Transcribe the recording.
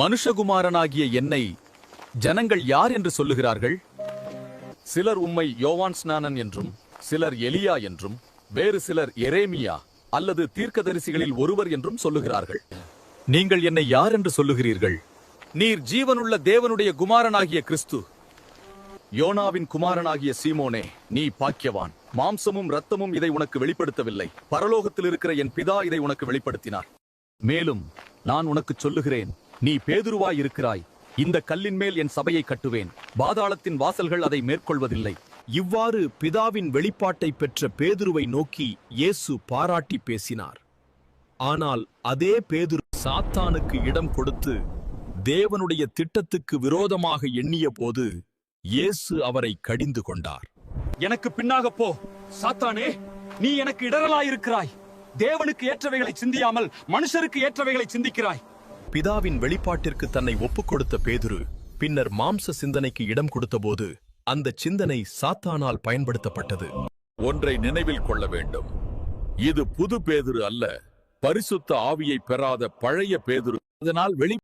மனுஷகுமாரனாகிய என்னை ஜனங்கள் யார் என்று சொல்லுகிறார்கள்? சிலர் உம்மை யோவான் ஸ்நானன் என்றும், சிலர் எலியா என்றும், வேறு சிலர் எரேமியா அல்லது தீர்க்கதரிசிகளில் ஒருவர் என்றும் சொல்லுகிறார்கள். நீங்கள் என்னை யார் என்று சொல்லுகிறீர்கள்? நீர் ஜீவனுள்ள தேவனுடைய குமாரனாகிய கிறிஸ்து. யோனாவின் குமாரனாகிய சீமோனே, நீ பாக்கியவான். மாம்சமும் இரத்தமும் இதை உனக்கு வெளிப்படுத்தவில்லை, பரலோகத்தில் இருக்கிற என் பிதா இதை உனக்கு வெளிப்படுத்தினார். மேலும் நான் உனக்கு சொல்லுகிறேன், நீ பேதுருவாய் இருக்கிறாய். இந்த கல்லின் மேல் என் சபையை கட்டுவேன், பாதாளத்தின் வாசல்கள் அதை மேற்கொள்வதில்லை. இவ்வாறு பிதாவின் வெளிப்பாட்டை பெற்ற பேதுருவை நோக்கி இயேசு பாராட்டி பேசினார். ஆனால் அதே பேதுரு சாத்தானுக்கு இடம் கொடுத்து தேவனுடைய திட்டத்துக்கு விரோதமாக எண்ணிய போது இயேசு அவரை கடிந்து கொண்டார். எனக்கு பின்னாக போ சாத்தானே, நீ எனக்கு இடரலாயிருக்கிறாய். தேவனுக்கு ஏற்றவைகளை சிந்தியாமல் மனுஷருக்கு ஏற்றவைகளை சிந்திக்கிறாய். பிதாவின் வெளிப்பாட்டிற்கு தன்னை ஒப்புக் கொடுத்த பேதுரு பின்னர் மாம்ச சிந்தனைக்கு இடம் கொடுத்தபோது அந்த சிந்தனை சாத்தானால் பயன்படுத்தப்பட்டது. ஒன்றை நினைவில் கொள்ள வேண்டும், இது புது பேதுரு அல்ல, பரிசுத்த ஆவியை பெறாத பழைய பேதுரு. அதனால்